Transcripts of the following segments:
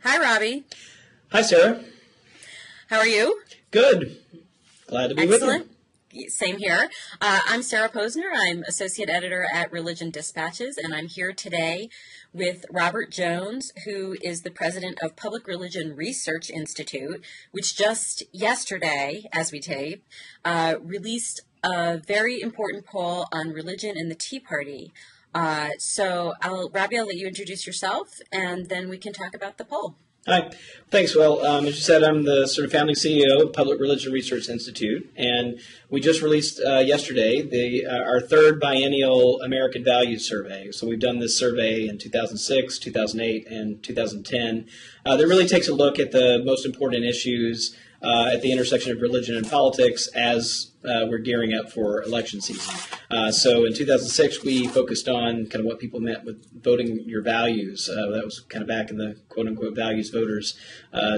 Hi, Robbie. Hi, Sarah. How are you? Good. Glad to be with you. Excellent. Same here. I'm Sarah Posner. I'm Associate Editor at Religion Dispatches, and I'm here today with Robert Jones, who is the President of Public Religion Research Institute, which just yesterday, as we tape, released a very important poll on religion and the Tea Party. Robbie, I'll let you introduce yourself, and then we can talk about the poll. Hi. Thanks. Well, as you said, I'm the sort of founding CEO of Public Religion Research Institute, and we just released yesterday our third biennial American Values Survey. So we've done this survey in 2006, 2008, and 2010. That really takes a look at the most important issues at the intersection of religion and politics as we're gearing up for election season. So in 2006, we focused on kind of what people meant with voting your values. That was kind of back in the quote-unquote values voters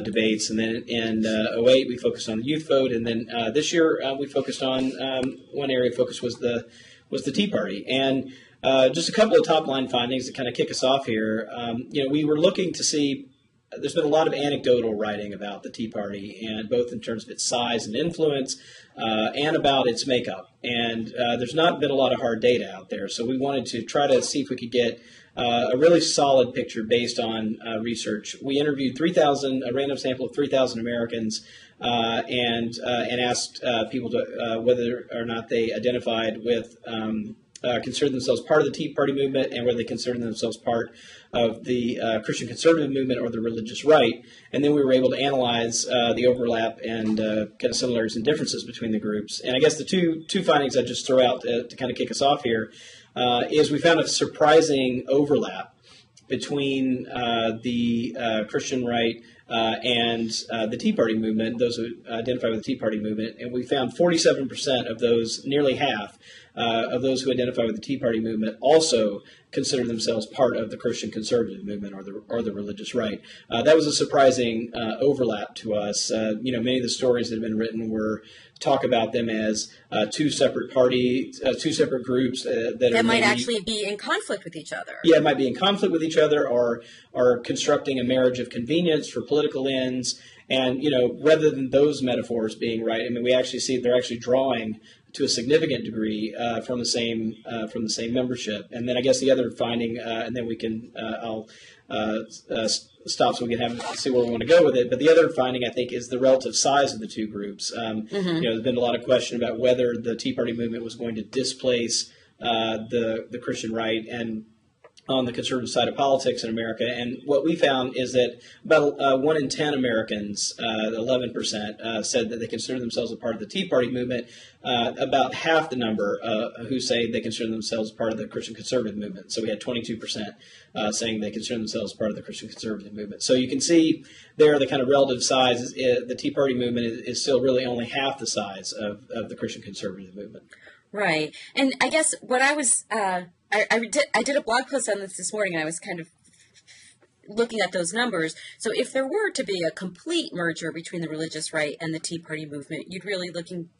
debates. And then in 2008, we focused on the youth vote. And then this year, we focused on one area of focus was the Tea Party. And just a couple of top-line findings that kind of kick us off here. We were looking to see. There's been a lot of anecdotal writing about the Tea Party, and both in terms of its size and influence, and about its makeup. And there's not been a lot of hard data out there, so we wanted to try to see if we could get a really solid picture based on research. We interviewed a random sample of 3,000 Americans, and asked people to whether or not they identified with. Considered themselves part of the Tea Party movement, and whether they considered themselves part of the Christian conservative movement or the religious right. And then we were able to analyze the overlap and kind of similarities and differences between the groups. And I guess the two findings I just throw out to kind of kick us off here is we found a surprising overlap between the Christian right and the Tea Party movement, those who identify with the Tea Party movement. And we found 47% of those, nearly half, of those who identify with the Tea Party movement also consider themselves part of the Christian conservative movement or the religious right. That was a surprising overlap to us. Many of the stories that have been written talk about them as two separate parties, two separate groups that might actually be in conflict with each other. Yeah, it might be in conflict with each other, or are constructing a marriage of convenience for political ends. And rather than those metaphors being right, I mean, we actually see they're actually drawing to a significant degree from the same membership. And then I guess the other finding, and then we can I'll stop so we can see where we want to go with it. But the other finding, I think, is the relative size of the two groups. There's been a lot of question about whether the Tea Party movement was going to displace the Christian right and on the conservative side of politics in America. And what we found is that about 1 in 10 Americans, 11%, said that they consider themselves a part of the Tea Party movement. About half the number who say they consider themselves part of the Christian conservative movement. So we had 22% saying they consider themselves part of the Christian conservative movement. So you can see there the kind of relative size. The Tea Party movement is still really only half the size of the Christian conservative movement. Right. And I guess what I was I did a blog post on this morning, and I was kind of looking at those numbers. So if there were to be a complete merger between the religious right and the Tea Party movement, you'd really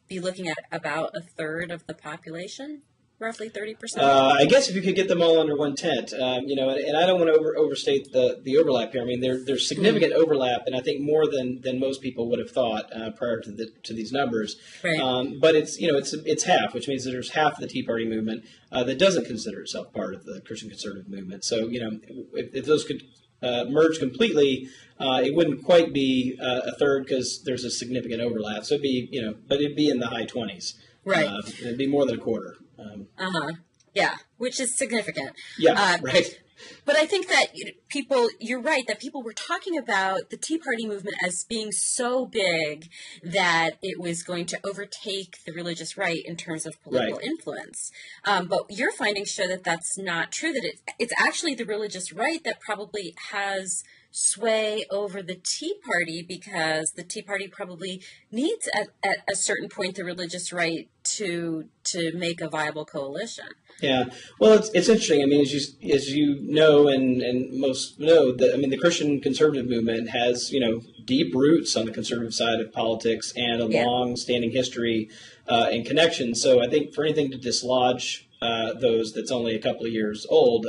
be looking at about a third of the population, roughly 30%. I guess if you could get them all under one tent, and I don't want to overstate the overlap here. I mean, there's significant overlap, and I think more than most people would have thought prior to these numbers. Right. But it's half, which means that there's half of the Tea Party movement that doesn't consider itself part of the Christian conservative movement. So if those could merge completely, it wouldn't quite be a third because there's a significant overlap. So but it'd be in the high 20s. Right. It'd be more than a quarter. Yeah, which is significant. Yeah, right. But I think that you're right, that people were talking about the Tea Party movement as being so big that it was going to overtake the religious right in terms of political influence. But your findings show that that's not true, that it's actually the religious right that probably has sway over the Tea Party, because the Tea Party probably needs at a certain point the religious right to make a viable coalition. Yeah, well, it's interesting. I mean, as you know, and most know, the Christian conservative movement has deep roots on the conservative side of politics and a long-standing history and connection. So I think for anything to dislodge those that's only a couple of years old,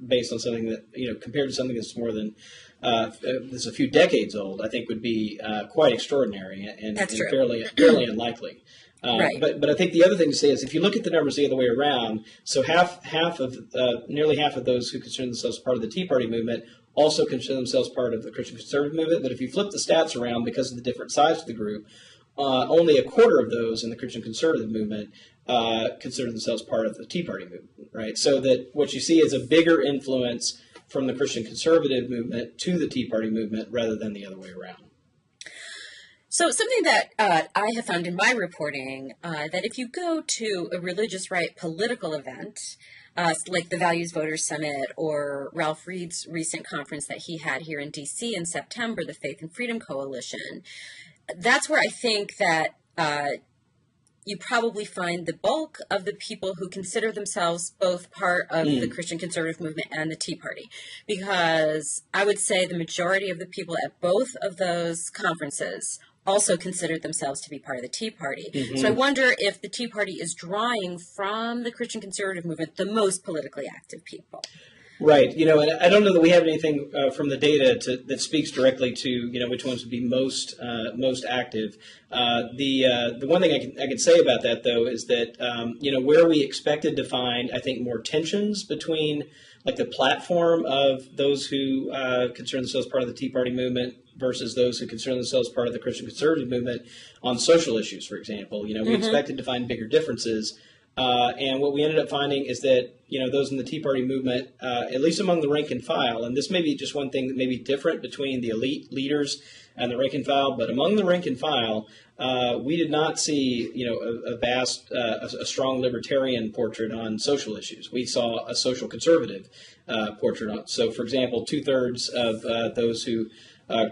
based on something that, compared to something that's more than that's a few decades old, I think would be quite extraordinary and fairly unlikely. Right. But I think the other thing to say is, if you look at the numbers the other way around, so nearly half of those who consider themselves part of the Tea Party movement also consider themselves part of the Christian conservative movement. But if you flip the stats around, because of the different size of the group, only a quarter of those in the Christian conservative movement consider themselves part of the Tea Party movement, right? So that what you see is a bigger influence from the Christian conservative movement to the Tea Party movement rather than the other way around. So something that I have found in my reporting, that if you go to a religious right political event, like the Values Voters Summit or Ralph Reed's recent conference that he had here in D.C. in September, the Faith and Freedom Coalition, that's where I think that you probably find the bulk of the people who consider themselves both part of the Christian conservative movement and the Tea Party. Because I would say the majority of the people at both of those conferences also considered themselves to be part of the Tea Party. Mm-hmm. So I wonder if the Tea Party is drawing from the Christian conservative movement the most politically active people. Right. And I don't know that we have anything from the data that speaks directly to, which ones would be most active. The one thing I can say about that, though, is that, where we expected to find, I think, more tensions between, like, the platform of those who consider themselves part of the Tea Party movement versus those who consider themselves part of the Christian conservative movement on social issues, for example. We expected to find bigger differences. And what we ended up finding is that, those in the Tea Party movement, at least among the rank and file, and this may be just one thing that may be different between the elite leaders and the rank and file, but among the rank and file, we did not see, a strong libertarian portrait on social issues. We saw a social conservative portrait on. So, for example, 2/3 of those who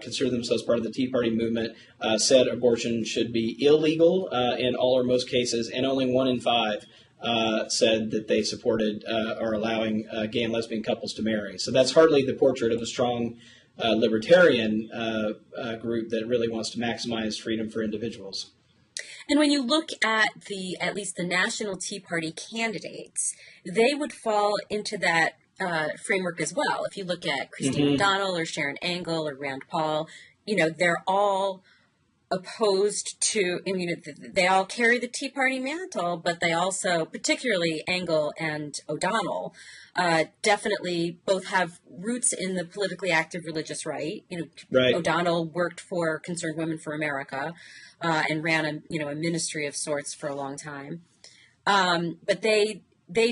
consider themselves part of the Tea Party movement said abortion should be illegal in all or most cases, and only 1 in 5 said that they supported or allowing gay and lesbian couples to marry. So that's hardly the portrait of a strong libertarian group that really wants to maximize freedom for individuals. And when you look at least the national Tea Party candidates, they would fall into that framework as well. If you look at Christine O'Donnell or Sharon Angle or Rand Paul, they're all opposed to, they all carry the Tea Party mantle, but they also, particularly Angle and O'Donnell, definitely both have roots in the politically active religious right. Right. O'Donnell worked for Concerned Women for America and ran a ministry of sorts for a long time. But they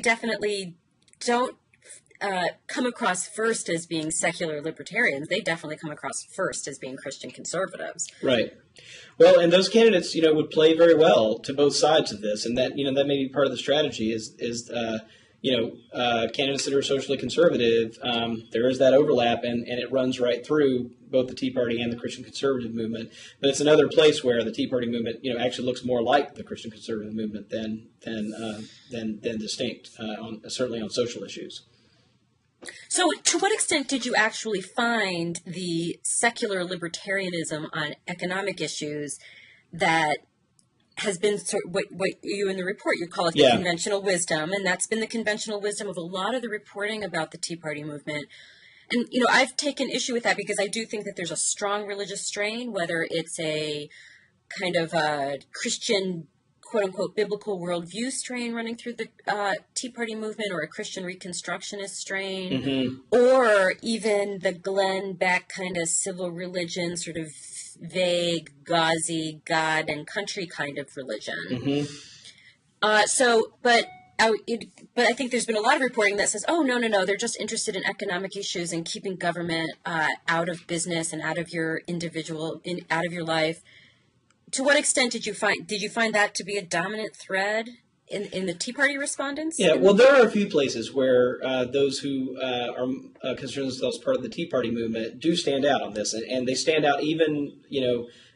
definitely don't come across first as being secular libertarians. They definitely come across first as being Christian conservatives. Right. Well, and those candidates, would play very well to both sides of this, and that, that may be part of the strategy is candidates that are socially conservative. There is that overlap, and it runs right through both the Tea Party and the Christian conservative movement. But it's another place where the Tea Party movement, actually looks more like the Christian conservative movement than distinct, certainly on social issues. So to what extent did you actually find the secular libertarianism on economic issues that has been what you in the report, you call it the conventional wisdom, and that's been the conventional wisdom of a lot of the reporting about the Tea Party movement? And, I've taken issue with that because I do think that there's a strong religious strain, whether it's a kind of a Christian quote-unquote biblical worldview strain running through the Tea Party movement, or a Christian Reconstructionist strain, or even the Glenn Beck kind of civil religion, sort of vague, gauzy, God and country kind of religion. But I think there's been a lot of reporting that says, oh, no, they're just interested in economic issues and keeping government out of business and out of your out of your life. To what extent did you find that to be a dominant thread in the Tea Party respondents? Yeah, well, there are a few places where those who are consider themselves part of the Tea Party movement do stand out on this, and they stand out even,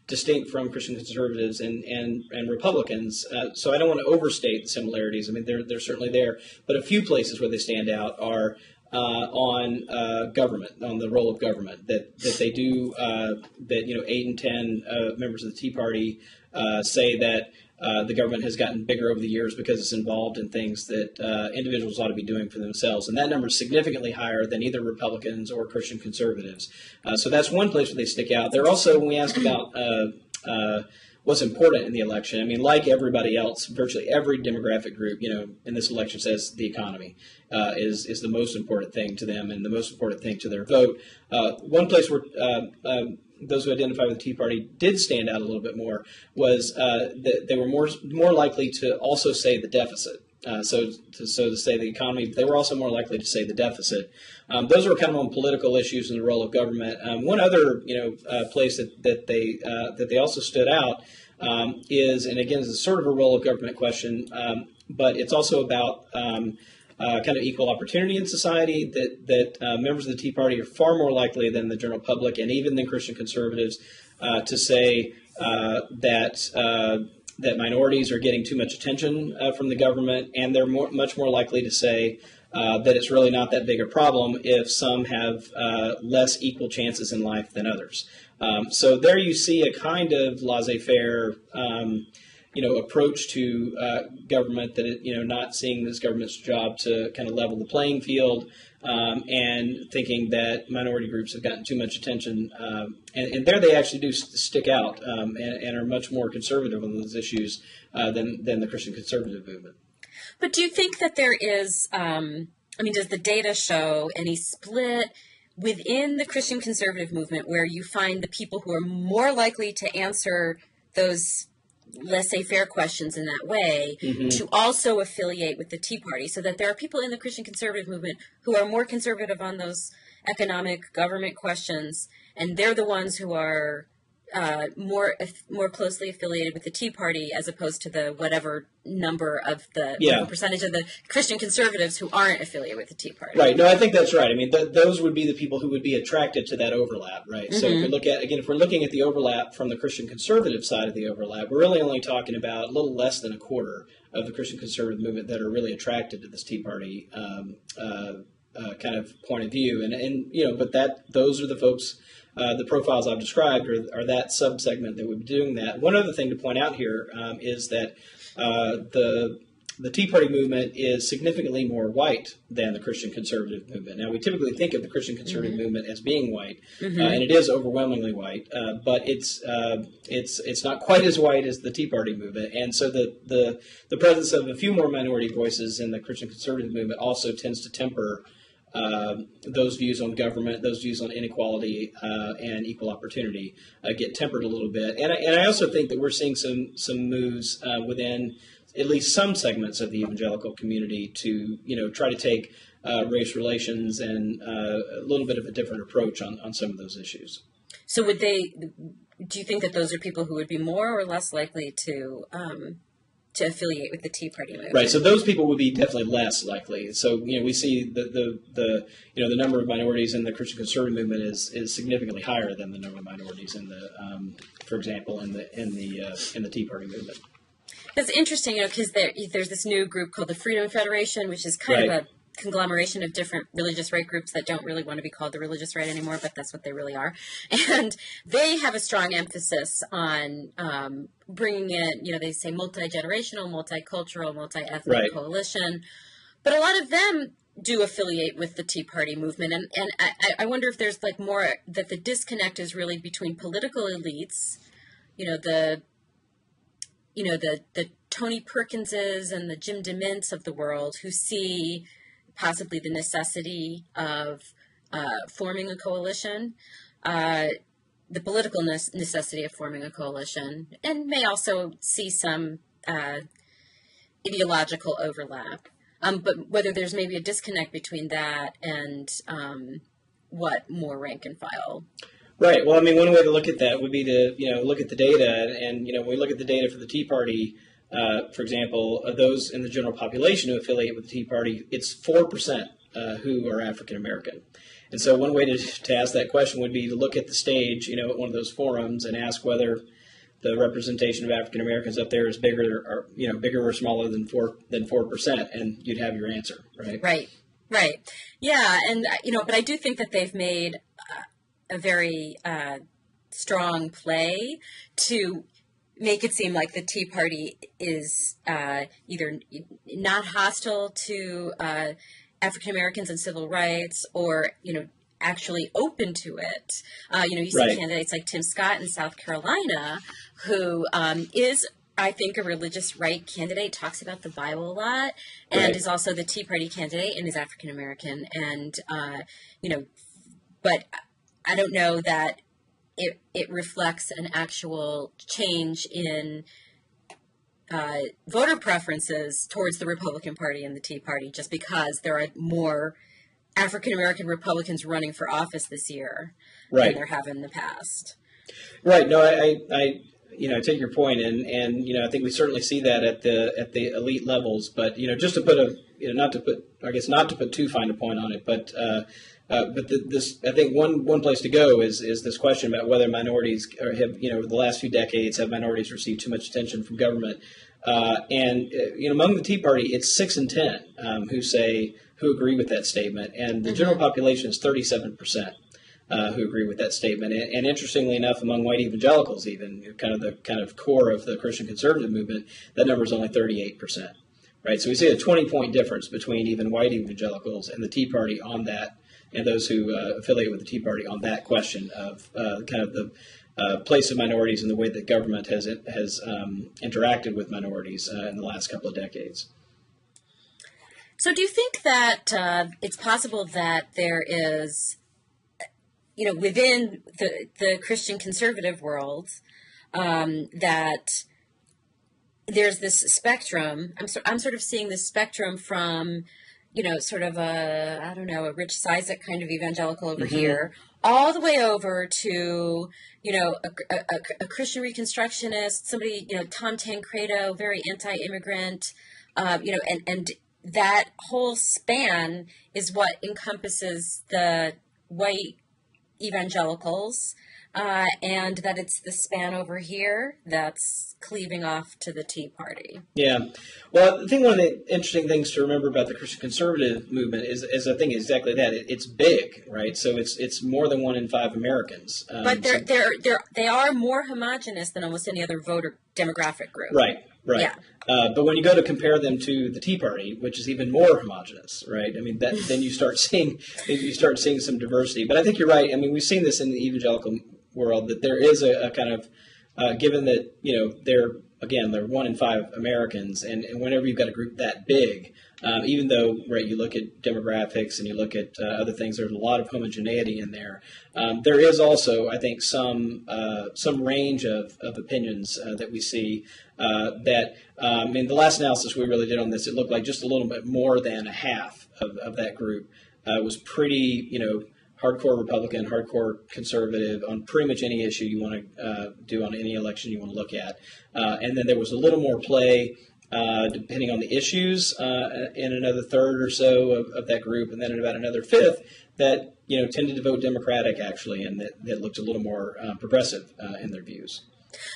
distinct from Christian conservatives and Republicans. So I don't want to overstate the similarities. I mean, they're certainly there, but a few places where they stand out are on government, on the role of government, that they do, that 8 in 10 members of the Tea Party say that the government has gotten bigger over the years because it's involved in things that individuals ought to be doing for themselves. And that number is significantly higher than either Republicans or Christian conservatives. So that's one place where they stick out. They're also, when we ask about what's important in the election, I mean, like everybody else, virtually every demographic group, in this election says the economy is the most important thing to them and the most important thing to their vote. One place where those who identify with the Tea Party did stand out a little bit more was that they were more likely to also say the deficit. So to say the economy, they were also more likely to say the deficit. Those were kind of on political issues and the role of government. One other place that they also stood out is, and again, it's sort of a role of government question, but it's also about kind of equal opportunity in society. That members of the Tea Party are far more likely than the general public and even than Christian conservatives to say that minorities are getting too much attention from the government, and they're much more likely to say that it's really not that big a problem if some have less equal chances in life than others. So there you see a kind of laissez-faire, approach to government, that not seeing this government's job to kind of level the playing field, and thinking that minority groups have gotten too much attention. And there they actually do stick out and are much more conservative on those issues than the Christian conservative movement. But do you think that there is, does the data show any split within the Christian conservative movement where you find the people who are more likely to answer those laissez-faire questions in that way to also affiliate with the Tea Party, so that there are people in the Christian conservative movement who are more conservative on those economic government questions, and they're the ones who are more closely affiliated with the Tea Party, as opposed to the whatever number of the whatever percentage of the Christian conservatives who aren't affiliated with the Tea Party. Right. No, I think that's right. I mean, those would be the people who would be attracted to that overlap, right? So if we're looking at the overlap from the Christian conservative side of the overlap, we're really only talking about a little less than a quarter of the Christian conservative movement that are really attracted to this Tea Party kind of point of view, but those are the folks. The profiles I've described are that subsegment that would be doing that. One other thing to point out here is that the Tea Party movement is significantly more white than the Christian conservative movement. Now, we typically think of the Christian conservative movement as being white, and it is overwhelmingly white, but it's not quite as white as the Tea Party movement. And so the presence of a few more minority voices in the Christian conservative movement also tends to temper those views on government, those views on inequality and equal opportunity get tempered a little bit. And I also think that we're seeing some moves within at least some segments of the evangelical community to try to take race relations and a little bit of a different approach on some of those issues. So do you think that those are people who would be more or less likely to affiliate with the Tea Party movement? Right. So those people would be definitely less likely. So we see the number of minorities in the Christian conservative movement is significantly higher than the number of minorities in the, for example, in the Tea Party movement. That's interesting, because there's this new group called the Freedom Federation, which is kind of a conglomeration of different religious right groups that don't really want to be called the religious right anymore, but that's what they really are. And they have a strong emphasis on bringing in, they say multi-generational, multicultural, multi-ethnic coalition. But a lot of them do affiliate with the Tea Party movement. And I wonder if there's more, that the disconnect is really between political elites, the Tony Perkinses and the Jim DeMints of the world, who see possibly the necessity of forming a coalition, the political necessity of forming a coalition, and may also see some ideological overlap. But whether there's maybe a disconnect between that and what more rank and file. Right. Well, I mean, one way to look at that would be to look at the data, and when we look at the data for the Tea Party. For example, of those in the general population who affiliate with the Tea Party, it's 4% who are African American. And so one way to ask that question would be to look at the stage, at one of those forums, and ask whether the representation of African Americans up there is bigger or smaller than 4%, and you'd have your answer, right? Right. Yeah, and but I do think that they've made a very strong play to make it seem like the Tea Party is either not hostile to African Americans and civil rights, or actually open to it. You see Right. candidates like Tim Scott in South Carolina, who is, I think, a religious right candidate, talks about the Bible a lot, and Right. is also the Tea Party candidate and is African American. And but I don't know that it reflects an actual change in voter preferences towards the Republican Party and the Tea Party, just because there are more African American Republicans running for office this year Right. than there have in the past. Right. No, I take your point, and I think we certainly see that at the elite levels. But just to put not to put too fine a point on it, but this, I think one place to go is this question about whether minorities have, the last few decades, have minorities received too much attention from government. And among the Tea Party, it's 6 in 10 who agree with that statement, and the general population is 37%. Who agree with that statement, and interestingly enough, among white evangelicals, even kind of core of the Christian conservative movement, that number is only 38%. Right, so we see a 20-point difference between even white evangelicals and the Tea Party on that, and those who affiliate with the Tea Party on that question of kind of the place of minorities and the way that government has interacted with minorities in the last couple of decades. So, do you think that it's possible that there is, within the Christian conservative world, that there's this spectrum? I'm sort of seeing this spectrum from, sort of a Rich Cizik kind of evangelical over here, all the way over to, a Christian Reconstructionist, somebody, Tom Tancredo, very anti-immigrant, and that whole span is what encompasses the white evangelicals, and that it's the span over here that's cleaving off to the Tea Party. Yeah. Well, I think one of the interesting things to remember about the Christian conservative movement is I think exactly that. It's big, right? So it's more than 1 in 5 Americans. But they are more homogenous than almost any other voter demographic group. Right. Yeah. But when you go to compare them to the Tea Party, which is even more homogenous, right? I mean, then you start seeing some diversity. But I think you're right. I mean, we've seen this in the evangelical world, that there is a kind of given that they're 1 in 5 Americans, and whenever you've got a group that big, even though you look at demographics and you look at other things, there's a lot of homogeneity in there. There is also, I think, some range of opinions that we see that in the last analysis we really did on this, it looked like just a little bit more than a half of that group was pretty, hardcore Republican, hardcore conservative on pretty much any issue you want to do on any election you want to look at. And then there was a little more play depending on the issues in another third or so of that group, and then about another fifth that tended to vote Democratic, actually, and that looked a little more progressive in their views.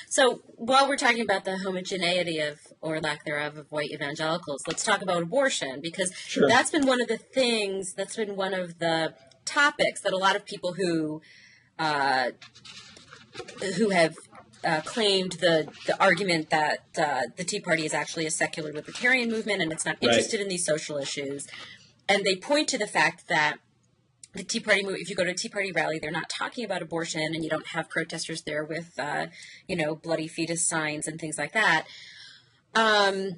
So while we're talking about the homogeneity of, or lack thereof, of white evangelicals, let's talk about abortion, because Sure. that's been one of the things, that's been one of the topics that a lot of people who have claimed the argument that the Tea Party is actually a secular libertarian movement and it's not interested in these social issues, and they point to the fact that the Tea Party, if you go to a Tea Party rally, they're not talking about abortion, and you don't have protesters there with bloody fetus signs and things like that. But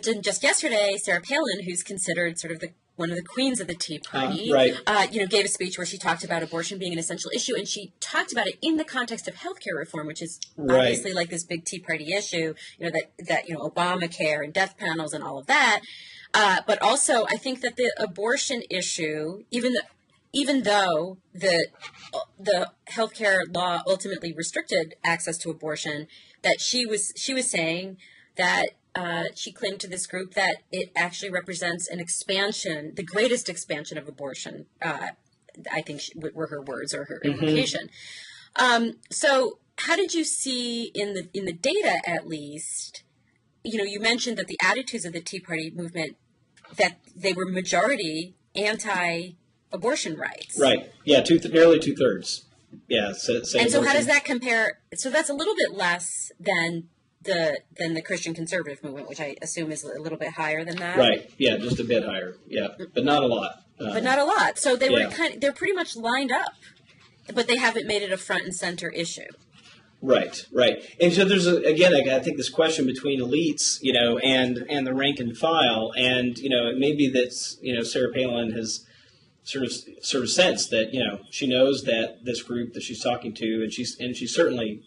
then just yesterday, Sarah Palin, who's considered sort of one of the queens of the Tea Party, gave a speech where she talked about abortion being an essential issue, and she talked about it in the context of healthcare reform, which is obviously like this big Tea Party issue, that Obamacare and death panels and all of that. But also, I think that the abortion issue, even though the healthcare law ultimately restricted access to abortion, that she was saying that. She claimed to this group that it actually represents an expansion, the greatest expansion of abortion. I think were her words or her implication. So, how did you see in the data, at least? You mentioned that the attitudes of the Tea Party movement, that they were majority anti-abortion rights. Right. Yeah. Nearly 2/3. yeah. Say and so how abortion. does that compare? So that's a little bit less than the Christian conservative movement, which I assume is a little bit higher than that. Right. Yeah, just a bit higher. Yeah, but not a lot. But not a lot. So they yeah. were they're pretty much lined up, but they haven't made it a front and center issue. Right, right. And so there's, again, I think this question between elites, and the rank and file. And, maybe that's, Sarah Palin has sort of sensed that, she knows that this group that she's talking to, and she's certainly,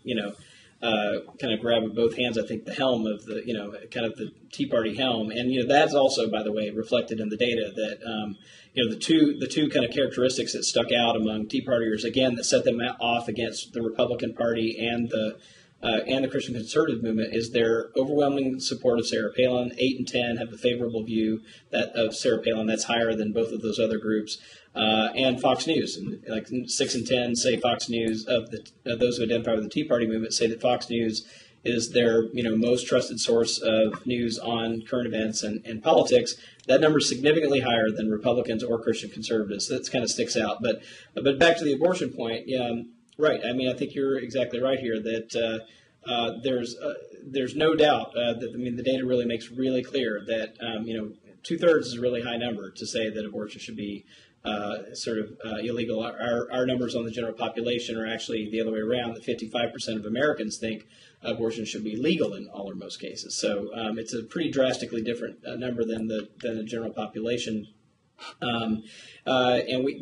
kind of grabbed with both hands, I think, the helm of the, kind of the Tea Party helm. And, that's also, by the way, reflected in the data that, the two kind of characteristics that stuck out among Tea Partiers, again, that set them off against the Republican Party and the Christian conservative movement is their overwhelming support of Sarah Palin. 8 and 10 have a favorable view of Sarah Palin. That's higher than both of those other groups. And Fox News, and like 6 and 10 say Fox News of those who identify with the Tea Party movement say that Fox News is their most trusted source of news on current events and politics. That number is significantly higher than Republicans or Christian conservatives. So that kind of sticks out. But back to the abortion point, right? I mean, I think you're exactly right here that there's no doubt that the data really makes really clear that 2/3 is a really high number to say that abortion should be illegal. Our numbers on the general population are actually the other way around. That 55% of Americans think abortion should be legal in all or most cases. So it's a pretty drastically different number than the general population. And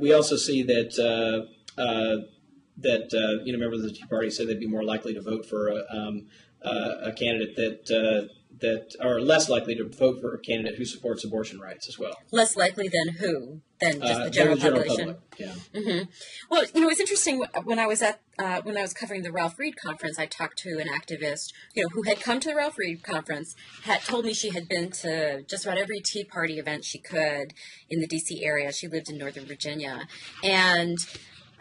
we also see that members of the Tea Party say they'd be more likely to vote for a candidate that are less likely to vote for a candidate who supports abortion rights as well. Less likely than who? Than just the general population. Public. Yeah. Mm-hmm. Well, it's interesting. When I was covering the Ralph Reed conference, I talked to an activist, who had come to the Ralph Reed conference, had told me she had been to just about every Tea Party event she could in the D.C. area. She lived in Northern Virginia, and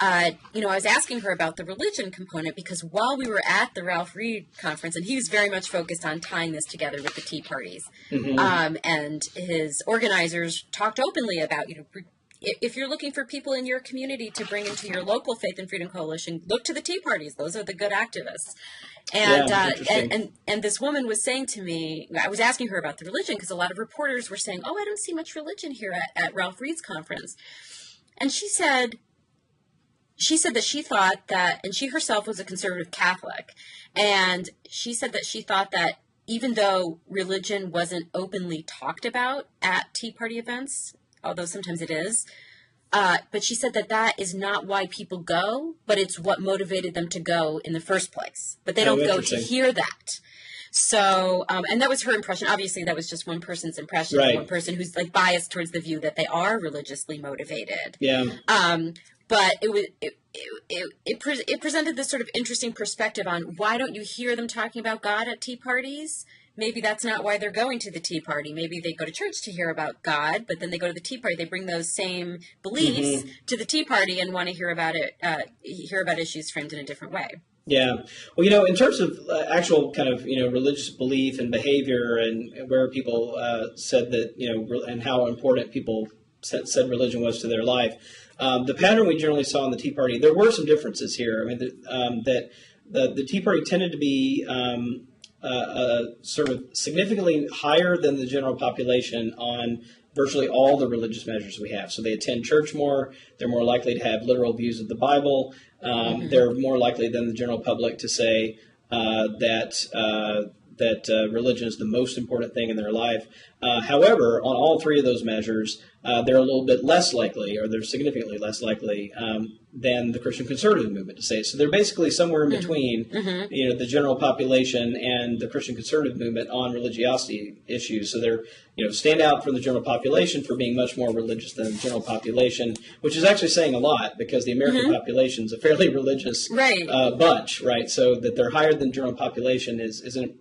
I was asking her about the religion component because while we were at the Ralph Reed conference, and he was very much focused on tying this together with the Tea Parties, and his organizers talked openly about, if you're looking for people in your community to bring into your local Faith and Freedom Coalition, look to the Tea Parties. Those are the good activists. And this woman was saying to me, I was asking her about the religion because a lot of reporters were saying, I don't see much religion here at Ralph Reed's conference. And she said that she thought that, and she herself was a conservative Catholic, and she said that she thought that even though religion wasn't openly talked about at Tea Party events, although sometimes it is, but she said that is not why people go, but it's what motivated them to go in the first place. But they don't go to hear that. So, and that was her impression. Obviously, that was just one person's impression, right. One person who's like biased towards the view that they are religiously motivated. Yeah. But it presented this sort of interesting perspective on why don't you hear them talking about God at tea parties? Maybe that's not why they're going to the Tea Party. Maybe they go to church to hear about God, but then they go to the Tea Party. They bring those same beliefs to the Tea Party and want to hear about it, hear about issues framed in a different way. Yeah. Well, in terms of actual kind of, religious belief and behavior and where people said that, and how important people said religion was to their life, the pattern we generally saw in the Tea Party, there were some differences here. I mean, that the Tea Party tended to be sort of significantly higher than the general population on virtually all the religious measures we have. So they attend church more. They're more likely to have literal views of the Bible. They're more likely than the general public to say that religion is the most important thing in their life. However, on all three of those measures, they're a little bit less likely, or they're significantly less likely than the Christian conservative movement to say. So they're basically somewhere in between, the general population and the Christian conservative movement on religiosity issues. So they're, stand out from the general population for being much more religious than the general population, which is actually saying a lot because the American population is a fairly religious bunch, right? So that they're higher than general population isn't.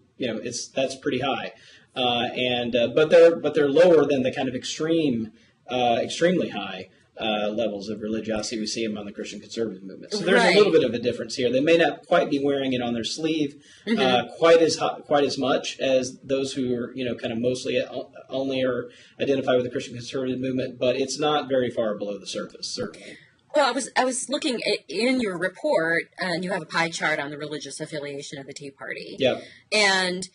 That's pretty high, but they're lower than the kind of extremely high levels of religiosity we see among the Christian conservative movement. So there's a little bit of a difference here. They may not quite be wearing it on their sleeve quite as much as those who are kind of mostly only are identified with the Christian conservative movement, but it's not very far below the surface, certainly. Well, I was looking in your report, and you have a pie chart on the religious affiliation of the Tea Party. Yeah. And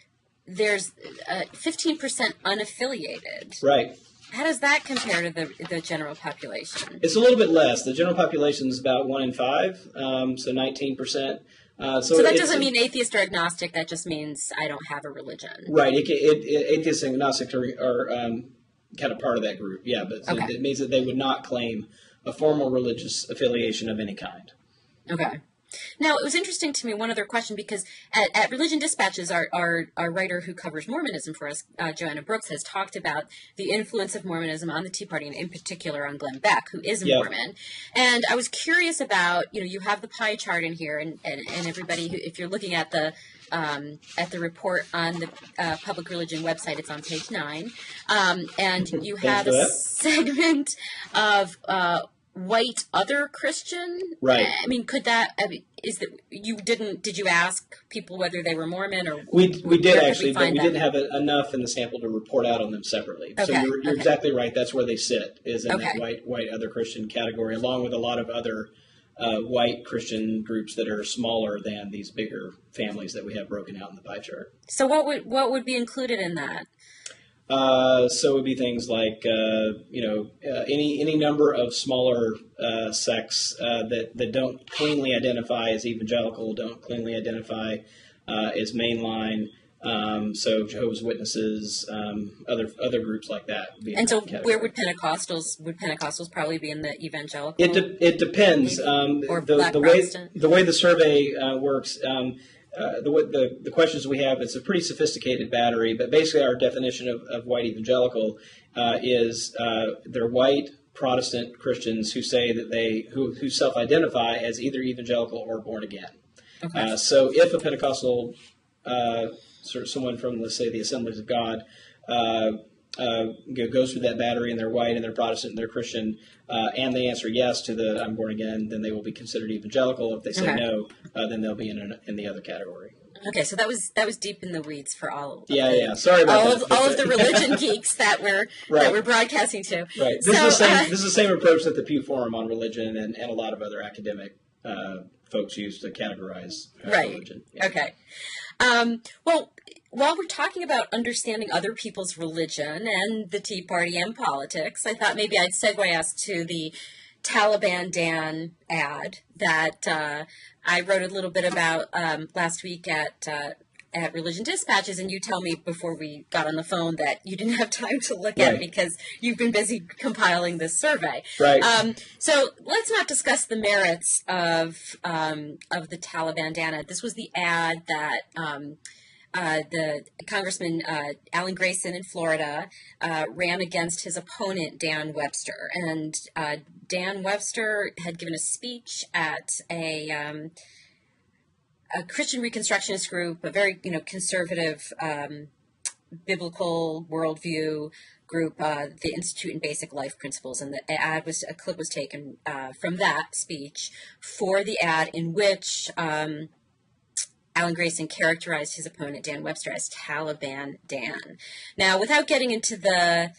there's 15% unaffiliated. Right. How does that compare to the general population? It's a little bit less. The general population is about 1 in 5, so 19%. So that doesn't mean atheist or agnostic. That just means I don't have a religion. Right. Atheists and agnostics are kind of part of that group. Yeah, but it means that they would not claim a formal religious affiliation of any kind. Okay. Now, it was interesting to me, one other question, because at Religion Dispatches, our writer who covers Mormonism for us, Joanna Brooks, has talked about the influence of Mormonism on the Tea Party, and in particular on Glenn Beck, who is a Mormon. And I was curious about, you have the pie chart in here, and everybody, if you're looking at the report on the Public Religion website, it's on page 9, and you have a segment of white other Christian. Right. I mean, did you ask people whether they were Mormon, or we did actually, but we didn't have enough in the sample to report out on them separately. Okay. So you're exactly right. That's where they sit, is in that white other Christian category, along with a lot of other white Christian groups that are smaller than these bigger families that we have broken out in the pie chart. So what would be included in that? So it would be things like, any number of smaller sects that don't cleanly identify as evangelical, don't cleanly identify as mainline. So Jehovah's Witnesses, other groups like that. And so where would Pentecostals probably be in the evangelical? It depends. Or Black Protestant? The way the survey works. The questions we have, it's a pretty sophisticated battery, but basically our definition of white evangelical is they're white Protestant Christians who say that who self-identify as either evangelical or born again. Okay. So if a Pentecostal, sort of someone from, let's say, the Assemblies of God, goes through that battery and they're white and they're Protestant and they're Christian, and they answer yes to the I'm born again, then they will be considered evangelical. If they say no, then they'll be in the other category. Okay, so that was deep in the weeds for all. Sorry about that. All of the religion geeks that we're broadcasting to. Right. This is the same approach that the Pew Forum on Religion and a lot of other academic folks use to categorize religion. Yeah. Okay. Well, while we're talking about understanding other people's religion and the Tea Party and politics, I thought maybe I'd segue us to the Taliban Dan ad that I wrote a little bit about last week at Religion Dispatches, and you tell me before we got on the phone that you didn't have time to look at it because you've been busy compiling this survey. Right. So let's not discuss the merits of the Taliban Dan ad. This was the ad that the Congressman Alan Grayson in Florida ran against his opponent Dan Webster, and Dan Webster had given a speech at a Christian Reconstructionist group, a very conservative biblical worldview group, the Institute in Basic Life Principles, and a clip was taken from that speech for the ad in which Alan Grayson characterized his opponent Dan Webster as Taliban Dan. Now, without getting into the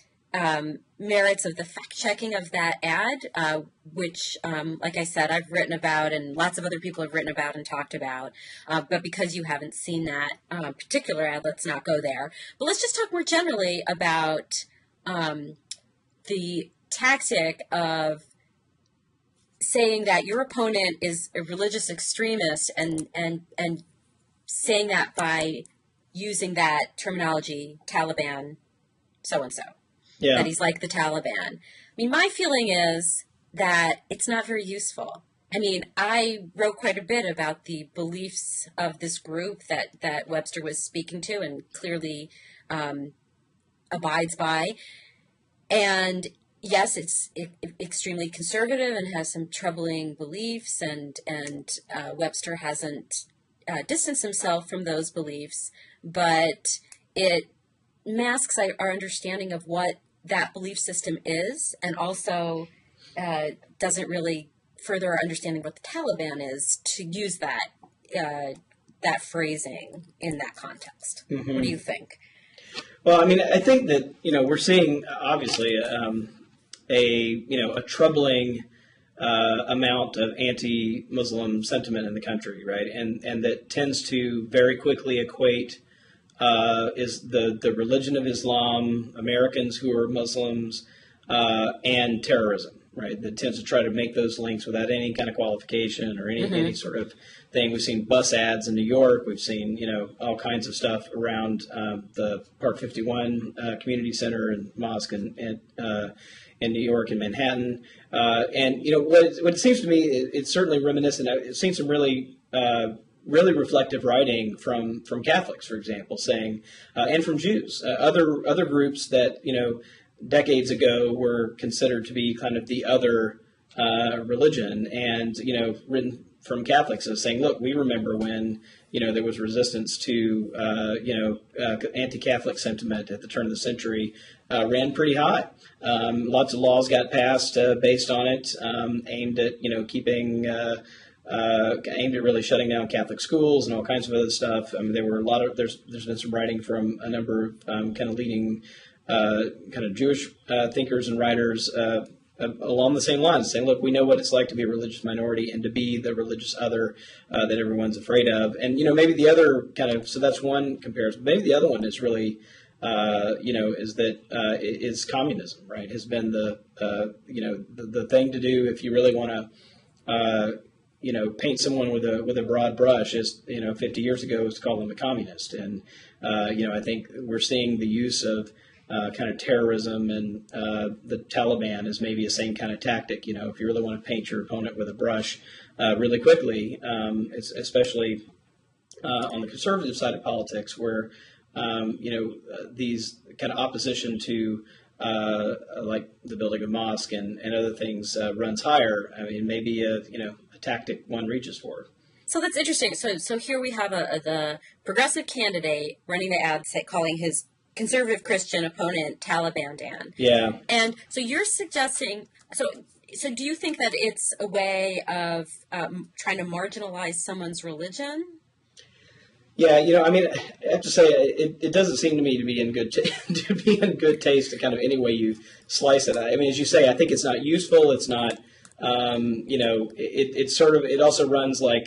merits of the fact-checking of that ad, which, like I said, I've written about and lots of other people have written about and talked about, but because you haven't seen that particular ad, let's not go there. But let's just talk more generally about the tactic of saying that your opponent is a religious extremist and saying that by using that terminology, Taliban so-and-so. Yeah. That he's like the Taliban. I mean, my feeling is that it's not very useful. I mean, I wrote quite a bit about the beliefs of this group that Webster was speaking to and clearly abides by. And yes, it's extremely conservative and has some troubling beliefs, and Webster hasn't distanced himself from those beliefs, but it masks our understanding of what that belief system is, and also doesn't really further our understanding of what the Taliban is to use that phrasing in that context. Mm-hmm. What do you think? Well, I mean, I think that we're seeing obviously a troubling amount of anti-Muslim sentiment in the country, right? And that tends to very quickly equate is the religion of Islam, Americans who are Muslims, and terrorism, right? That tends to try to make those links without any kind of qualification or any sort of thing. We've seen bus ads in New York. We've seen, all kinds of stuff around the Park 51 Community Center and Mosque in New York and Manhattan. And what it seems to me, it's certainly reminiscent. It seems some really reflective writing from Catholics, for example, saying, and from Jews, other groups that decades ago were considered to be kind of the other religion, and written from Catholics as saying, look, we remember when there was resistance to anti-Catholic sentiment at the turn of the century ran pretty high. Lots of laws got passed based on it, aimed at keeping. Aimed at really shutting down Catholic schools and all kinds of other stuff. I mean, there were a lot of there's been some writing from a number of kind of leading kind of Jewish thinkers and writers along the same lines, saying, look, we know what it's like to be a religious minority and to be the religious other that everyone's afraid of. And maybe the other kind of, so that's one comparison. Maybe the other one is really is that is communism, right? Has been the thing to do if you really want to paint someone with a broad brush. Is 50 years ago was to call them a communist, and I think we're seeing the use of kind of terrorism and the Taliban is maybe the same kind of tactic. If you really want to paint your opponent with a brush really quickly, especially on the conservative side of politics, where these kind of opposition to like the building of mosque and other things runs higher. I mean, maybe a tactic one reaches for. So that's interesting. So here we have the progressive candidate running the ad, calling his conservative Christian opponent Taliban Dan. Yeah. And so you're suggesting, so do you think that it's a way of trying to marginalize someone's religion? Yeah, I mean, I have to say, it doesn't seem to me to be in good taste to kind of any way you slice it. I mean, as you say, I think it's not useful. It's not. It also runs like,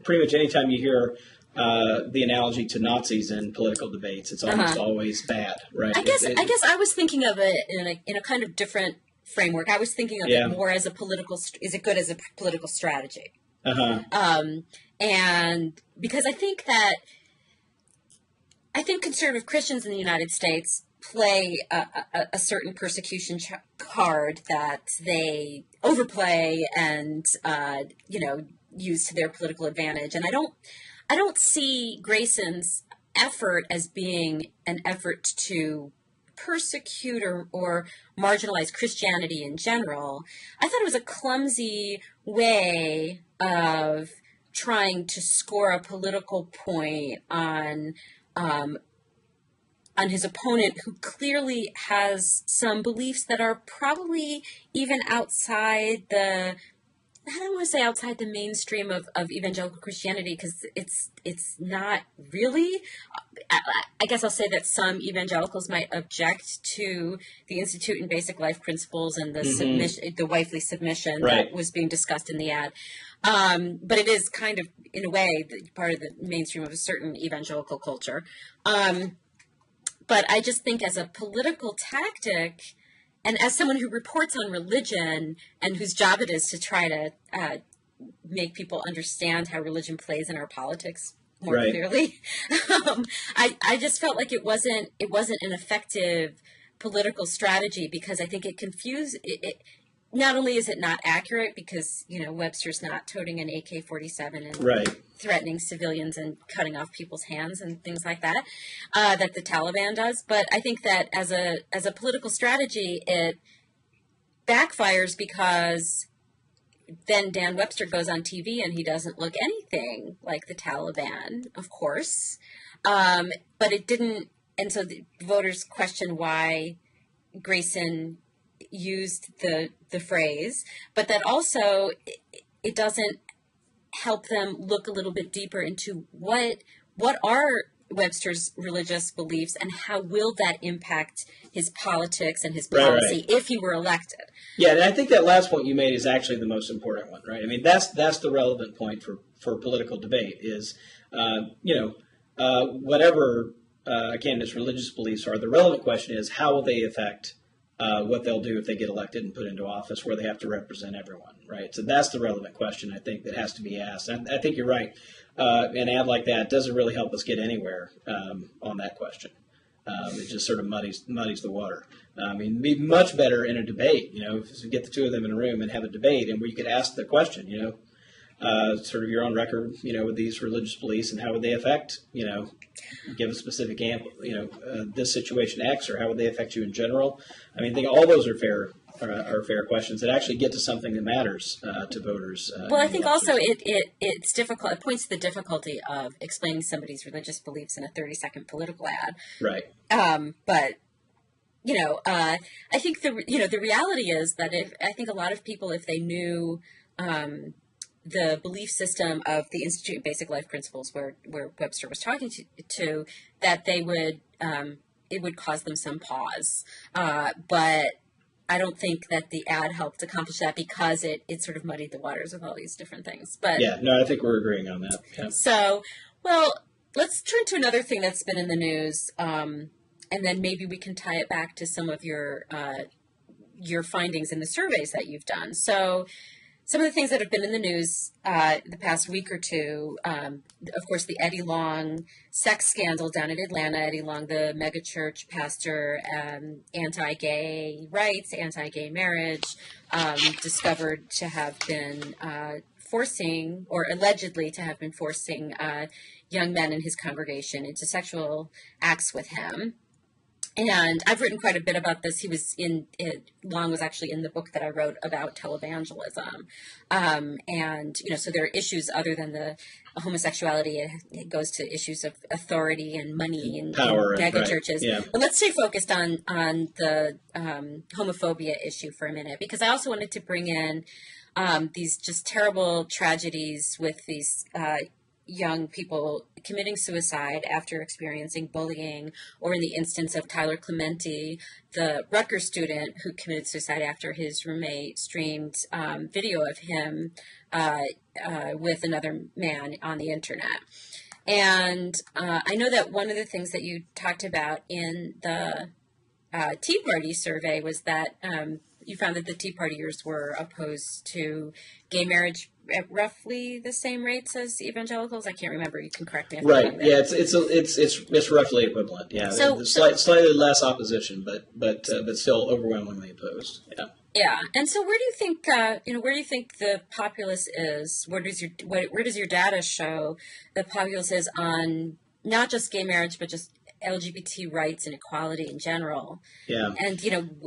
pretty much anytime you hear the analogy to Nazis in political debates, it's almost always bad, right? I guess I was thinking of it in a kind of different framework. I was thinking of it more as is it good as a political strategy? And because I think conservative Christians in the United States play a certain persecution card that they overplay and use to their political advantage. And I don't see Grayson's effort as being an effort to persecute or marginalize Christianity in general. I thought it was a clumsy way of trying to score a political point on his opponent, who clearly has some beliefs that are probably even outside I don't want to say outside the mainstream of evangelical Christianity, because it's not really. I guess I'll say that some evangelicals might object to the Institute in Basic Life Principles and the submission, the wifely submission that was being discussed in the ad. But it is kind of, in a way, part of the mainstream of a certain evangelical culture. But I just think as a political tactic, and as someone who reports on religion and whose job it is to try to make people understand how religion plays in our politics more clearly, I just felt like it wasn't an effective political strategy, because I think it confused it. Not only is it not accurate, because Webster's not toting an AK-47 and threatening civilians and cutting off people's hands and things like that, that the Taliban does, but I think that as a political strategy, it backfires, because then Dan Webster goes on TV and he doesn't look anything like the Taliban, of course, but it didn't, and so the voters question why Grayson used the phrase, but that also it doesn't help them look a little bit deeper into what are Webster's religious beliefs, and how will that impact his politics and his policy if he were elected? Yeah, and I think that last point you made is actually the most important one, right? I mean, that's the relevant point for political debate is, whatever a candidate's religious beliefs are, the relevant question is how will they affect what they'll do if they get elected and put into office where they have to represent everyone, right? So that's the relevant question, I think, that has to be asked. And I think you're right. An ad like that doesn't really help us get anywhere on that question. It just sort of muddies the water. I mean, it'd be much better in a debate, if you get the two of them in a room and have a debate and where you could ask the question, sort of your own record, with these religious beliefs and how would they affect, give a specific example, this situation X, or how would they affect you in general? I mean, I think all those are fair questions that actually get to something that matters to voters. Well, I think also it's difficult. It points to the difficulty of explaining somebody's religious beliefs in a 30-second political ad. Right. But I think the reality is that I think a lot of people, if they knew the belief system of the Institute of Basic Life Principles, where Webster was talking to that they would it would cause them some pause. But I don't think that the ad helped accomplish that because it sort of muddied the waters with all these different things. But yeah, no, I think we're agreeing on that. Yeah. So, well, let's turn to another thing that's been in the news, and then maybe we can tie it back to some of your findings in the surveys that you've done. So, some of the things that have been in the news the past week or two, of course, the Eddie Long sex scandal down in Atlanta. Eddie Long, the megachurch pastor, anti-gay rights, anti-gay marriage, discovered to have been forcing, or allegedly to have been forcing, young men in his congregation into sexual acts with him. And I've written quite a bit about this. Long was actually in the book that I wrote about televangelism. And, so there are issues other than the homosexuality. It goes to issues of authority and money and power, mega churches. Yeah. But let's stay focused on the homophobia issue for a minute, because I also wanted to bring in these just terrible tragedies with these young people committing suicide after experiencing bullying, or in the instance of Tyler Clementi, the Rutgers student who committed suicide after his roommate streamed video of him with another man on the internet. And I know that one of the things that you talked about in the Tea Party survey was that you found that the Tea Partiers were opposed to gay marriage at roughly the same rates as evangelicals. I can't remember. You can correct me if I'm wrong. Yeah, it's roughly equivalent. Yeah, slightly less opposition, but still overwhelmingly opposed. Yeah. Yeah, and so where do you think where do you think the populace is? Where does your data show the populace is on not just gay marriage, but just LGBT rights and equality in general? Yeah. And,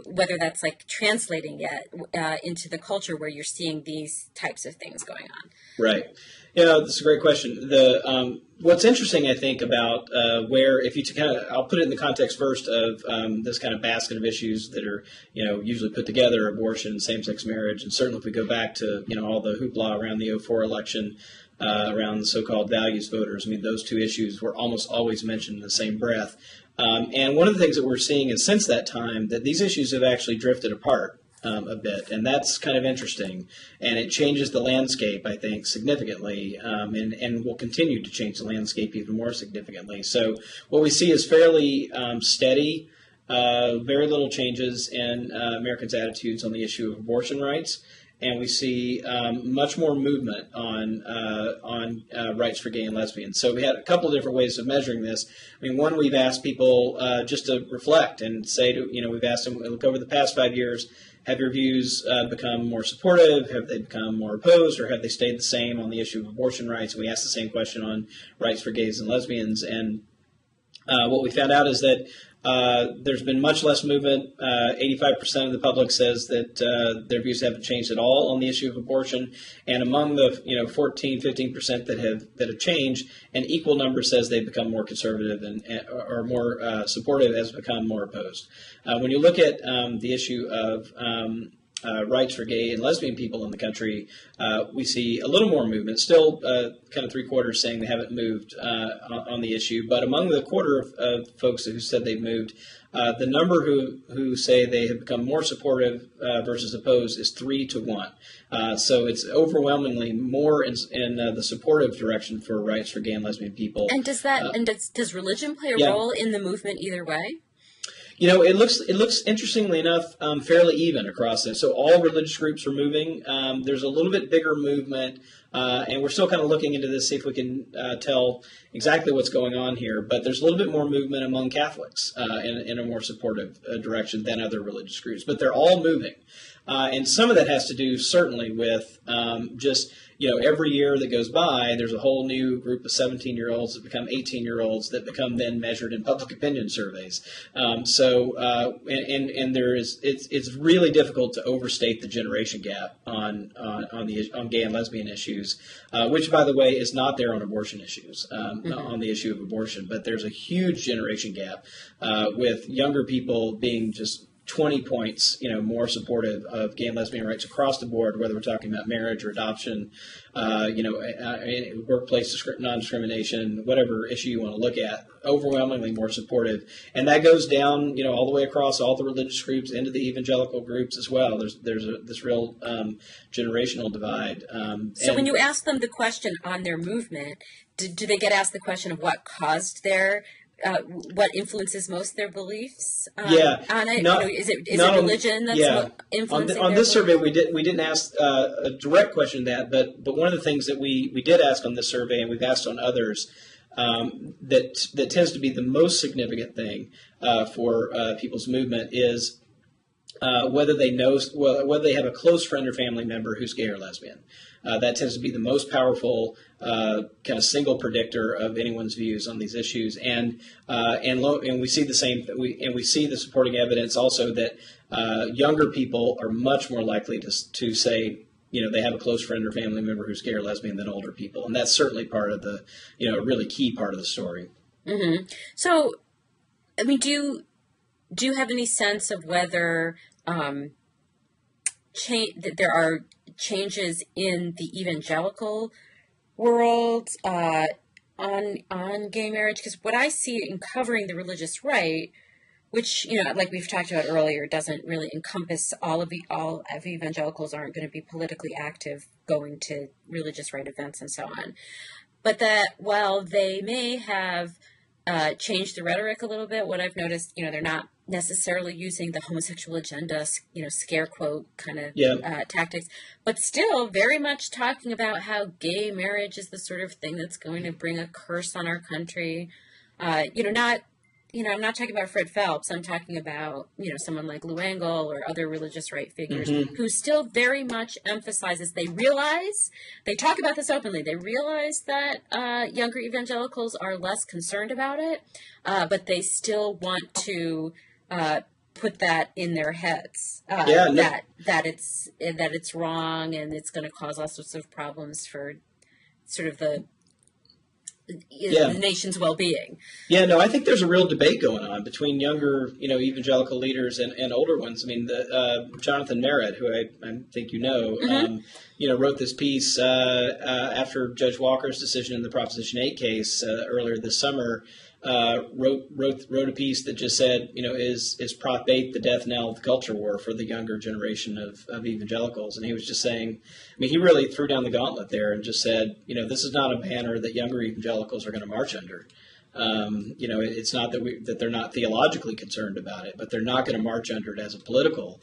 whether that's like translating it into the culture where you're seeing these types of things going on. Right. That's a great question. What's interesting, I think, about I'll put it in the context first of this kind of basket of issues that are, usually put together: abortion, same-sex marriage, and certainly if we go back to, all the hoopla around the 2004 election, around the so-called values voters. I mean, those two issues were almost always mentioned in the same breath. And one of the things that we're seeing is since that time that these issues have actually drifted apart a bit, and that's kind of interesting. And it changes the landscape, I think, significantly, and will continue to change the landscape even more significantly. So what we see is fairly steady, very little changes in Americans' attitudes on the issue of abortion rights. And we see much more movement on rights for gay and lesbians. So we had a couple of different ways of measuring this. I mean, one, we've asked people just to reflect and say, we've asked them, look over the past 5 years, have your views become more supportive? Have they become more opposed? Or have they stayed the same on the issue of abortion rights? And we asked the same question on rights for gays and lesbians. And what we found out is that there's been much less movement. 85% of the public says that their views haven't changed at all on the issue of abortion. And among the 14-15% that have changed, an equal number says they've become more conservative or more supportive, has become more opposed. When you look at the issue of rights for gay and lesbian people in the country, we see a little more movement. Still, kind of three-quarters saying they haven't moved on the issue. But among the quarter of folks who said they've moved, the number who say they have become more supportive versus opposed is 3 to 1. So it's overwhelmingly more in the supportive direction for rights for gay and lesbian people. And does religion play a role in the movement either way? It looks interestingly enough fairly even across it. So all religious groups are moving. There's a little bit bigger movement, and we're still kind of looking into this, see if we can tell exactly what's going on here. But there's a little bit more movement among Catholics in a more supportive direction than other religious groups. But they're all moving, and some of that has to do certainly with just every year that goes by, there's a whole new group of 17-year-olds that become 18-year-olds that become then measured in public opinion surveys. And it's really difficult to overstate the generation gap on gay and lesbian issues, which, by the way, is not there on abortion issues, on the issue of abortion. But there's a huge generation gap with younger people being just 20 points, more supportive of gay and lesbian rights across the board, whether we're talking about marriage or adoption, workplace non-discrimination, whatever issue you want to look at, overwhelmingly more supportive. And that goes down, all the way across all the religious groups into the evangelical groups as well. There's this real generational divide. So when you ask them the question on their movement, do they get asked the question of what caused their what influences most their beliefs? On it? Is it religion that's influencing on this beliefs? survey? We didn't ask a direct question of that, but one of the things that we did ask on this survey, and we've asked on others, that tends to be the most significant thing for people's movement is whether they have a close friend or family member who's gay or lesbian. That tends to be the most powerful kind of single predictor of anyone's views on these issues, and we see the same. We see the supporting evidence also that younger people are much more likely to say they have a close friend or family member who's gay or lesbian than older people, and that's certainly part of the really key part of the story. Mm-hmm. So, I mean, do you have any sense of whether that there are changes in the evangelical world on gay marriage? Because what I see in covering the religious right, which like we've talked about earlier, doesn't really encompass all of evangelicals aren't going to be politically active, going to religious right events and so on, but that while they may have changed the rhetoric a little bit, what I've noticed, they're not necessarily using the homosexual agenda, scare quote kind of tactics, but still very much talking about how gay marriage is the sort of thing that's going to bring a curse on our country. I'm not talking about Fred Phelps. I'm talking about, someone like Lou Engle or other religious right figures who still very much emphasizes, they talk about this openly, they realize that younger evangelicals are less concerned about it, but they still want to put that in their heads, that it's wrong and it's going to cause all sorts of problems for sort of the nation's well-being. I think there's a real debate going on between younger, evangelical leaders and older ones. I mean, Jonathan Merritt, who I think wrote this piece after Judge Walker's decision in the Proposition 8 case earlier this summer. Wrote a piece that just said, is Prop 8 the death knell of the culture war for the younger generation of evangelicals? And he was just saying, he really threw down the gauntlet there and just said, this is not a banner that younger evangelicals are going to march under. It's not that they're not theologically concerned about it, but they're not going to march under it as a political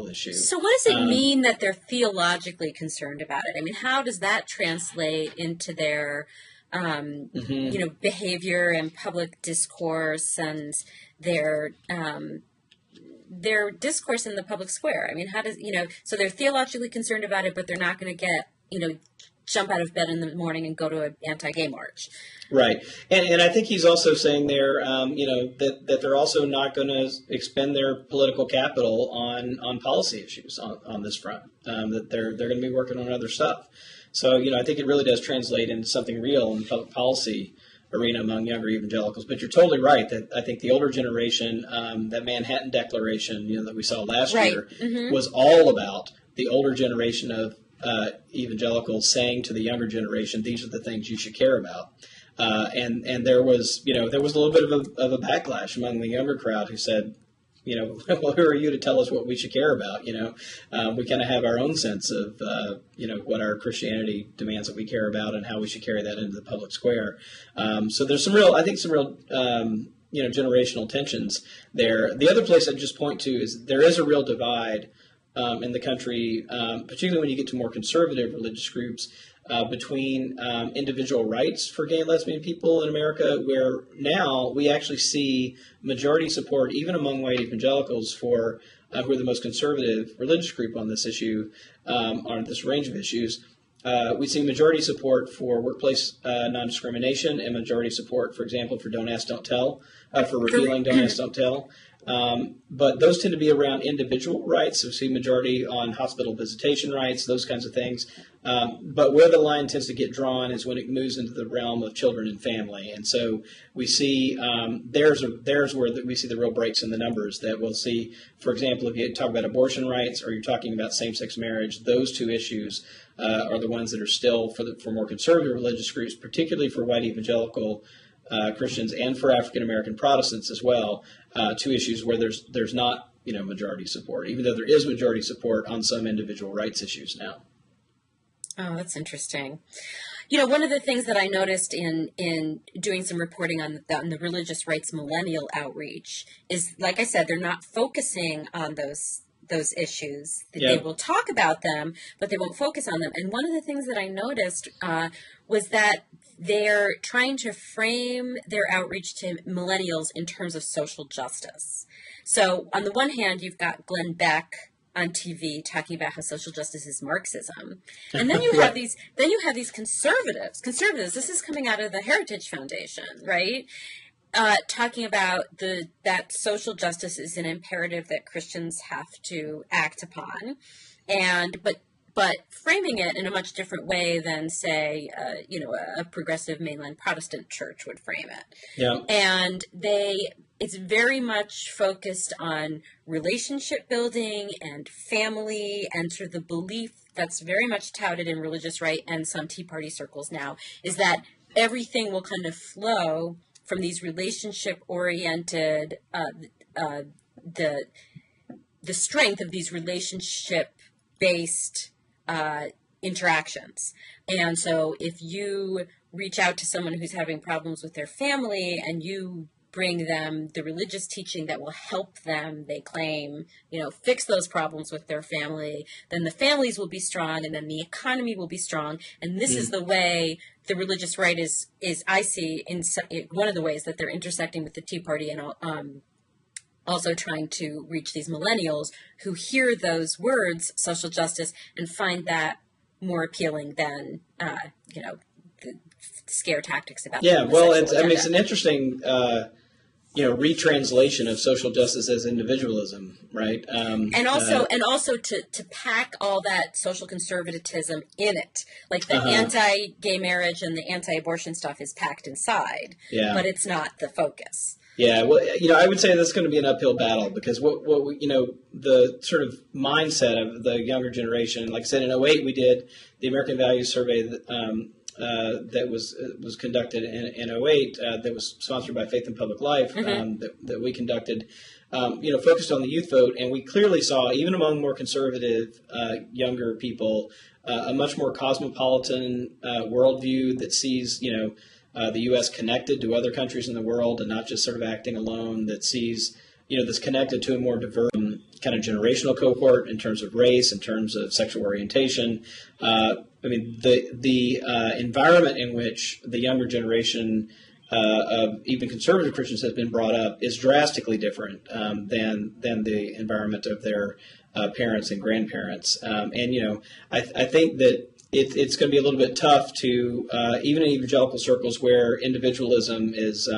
issue. So what does it mean that they're theologically concerned about it? I mean, how does that translate into their behavior and public discourse and their discourse in the public square? I mean, how does, so they're theologically concerned about it, but they're not going to get, jump out of bed in the morning and go to an anti-gay march. Right. And I think he's also saying there, that they're also not going to expend their political capital on policy issues on this front, that they're going to be working on other stuff. So, I think it really does translate into something real in public policy arena among younger evangelicals. But you're totally right that I think the older generation, that Manhattan Declaration, that we saw last year, was all about the older generation of evangelicals saying to the younger generation, these are the things you should care about. And there was a little bit of a backlash among the younger crowd who said, well, who are you to tell us what we should care about? We kind of have our own sense of, what our Christianity demands that we care about and how we should carry that into the public square. So there's some real generational tensions there. The other place I'd just point to is there is a real divide in the country, particularly when you get to more conservative religious groups, between individual rights for gay and lesbian people in America, where now we actually see majority support, even among white evangelicals, for who are the most conservative religious group on this issue, on this range of issues. We see majority support for workplace non-discrimination and majority support, for example, for Don't Ask, Don't Tell, for repealing Don't Ask, Don't Tell. But those tend to be around individual rights. So we see majority on hospital visitation rights, those kinds of things. But where the line tends to get drawn is when it moves into the realm of children and family. And so we see there's where we see the real breaks in the numbers that we'll see. For example, if you talk about abortion rights or you're talking about same-sex marriage, those two issues are the ones that are still for more conservative religious groups, particularly for white evangelical Christians and for African American Protestants as well, two issues where there's not majority support, even though there is majority support on some individual rights issues now. Oh, that's interesting. One of the things that I noticed in doing some reporting on the religious rights millennial outreach is, like I said, they're not focusing on those issues. They will talk about them, but they won't focus on them. And one of the things that I noticed was that they're trying to frame their outreach to millennials in terms of social justice. So on the one hand, you've got Glenn Beck on TV talking about how social justice is Marxism, and then you have these conservatives. This is coming out of the Heritage Foundation, right? Talking about that social justice is an imperative that Christians have to act upon, but framing it in a much different way than, say, a progressive mainline Protestant church would frame it. Yeah. And it's very much focused on relationship building and family, and sort of the belief that's very much touted in religious right and some Tea Party circles now is that everything will kind of flow from these relationship-oriented, the strength of these relationship-based interactions. And so if you reach out to someone who's having problems with their family and you bring them the religious teaching that will help them, they claim, fix those problems with their family, then the families will be strong and then the economy will be strong. And this is the way the religious right is I see, one of the ways that they're intersecting with the Tea Party and also trying to reach these millennials who hear those words, social justice, and find that more appealing than, the scare tactics about. Yeah, well, it's an interesting, retranslation of social justice as individualism, right? And also to pack all that social conservatism in it, like the anti-gay marriage and the anti-abortion stuff is packed inside, but it's not the focus. Yeah, well, I would say that's going to be an uphill battle because what the sort of mindset of the younger generation, like I said, in 2008 we did the American Values Survey that was conducted in 2008 that was sponsored by Faith and Public Life that we conducted, focused on the youth vote, and we clearly saw, even among more conservative younger people, a much more cosmopolitan worldview that sees, the U.S. connected to other countries in the world and not just sort of acting alone, that sees, that's connected to a more diverse kind of generational cohort in terms of race, in terms of sexual orientation. The environment in which the younger generation of even conservative Christians has been brought up is drastically different than the environment of their parents and grandparents. I think that it's going to be a little bit tough to, even in evangelical circles where individualism is,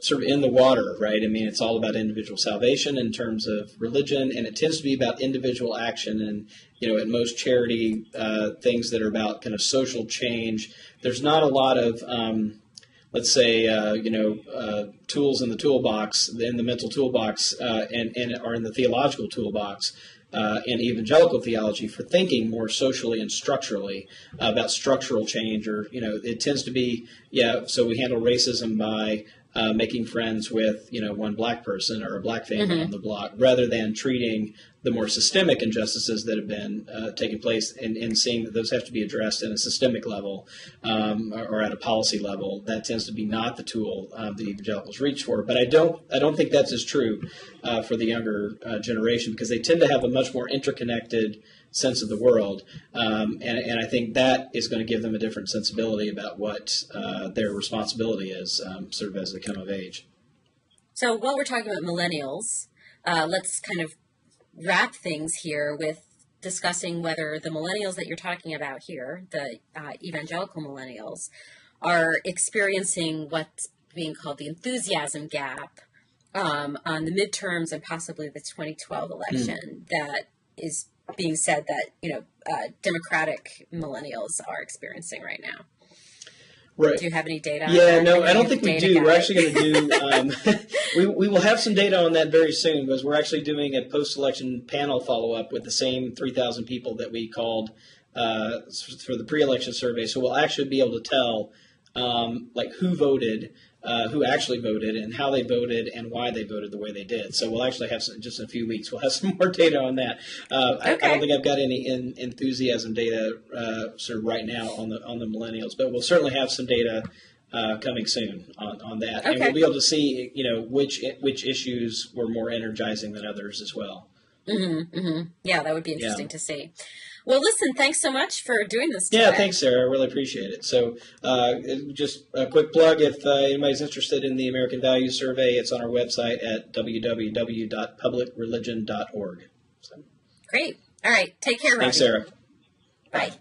sort of in the water, right? I mean, it's all about individual salvation in terms of religion, and it tends to be about individual action. And, at most charity things that are about kind of social change, there's not a lot of, let's say, tools in the toolbox, in the mental toolbox, or in the theological toolbox, in evangelical theology for thinking more socially and structurally about structural change, or it tends to be so we handle racism by making friends with one black person or a black family on the block, rather than treating the more systemic injustices that have been taking place, and seeing that those have to be addressed at a systemic level or at a policy level. That tends to be not the tool the evangelicals reach for. But I don't think that's as true for the younger generation, because they tend to have a much more interconnected sense of the world, and I think that is going to give them a different sensibility about what their responsibility is, sort of as they come of age. So while we're talking about millennials, let's kind of wrap things here with discussing whether the millennials that you're talking about here, the evangelical millennials, are experiencing what's being called the enthusiasm gap on the midterms and possibly the 2012 election that is being said that Democratic millennials are experiencing right now. Right. Do you have any data? Yeah, no, I don't think we do. We're actually going to do. We will have some data on that very soon, because we're actually doing a post-election panel follow-up with the same 3,000 people that we called for the pre-election survey. So we'll actually be able to tell who voted, who actually voted, and how they voted, and why they voted the way they did. So we'll actually have just in a few weeks. We'll have some more data on that. I don't think I've got any enthusiasm data sort of right now on the millennials, but we'll certainly have some data coming soon on that, and we'll be able to see which issues were more energizing than others as well. Yeah, that would be interesting to see. Well, listen, thanks so much for doing this today. Yeah, thanks, Sarah. I really appreciate it. So just a quick plug, if anybody's interested in the American Values Survey, it's on our website at www.publicreligion.org. So. Great. All right. Take care, Robbie. Thanks, Sarah. Bye.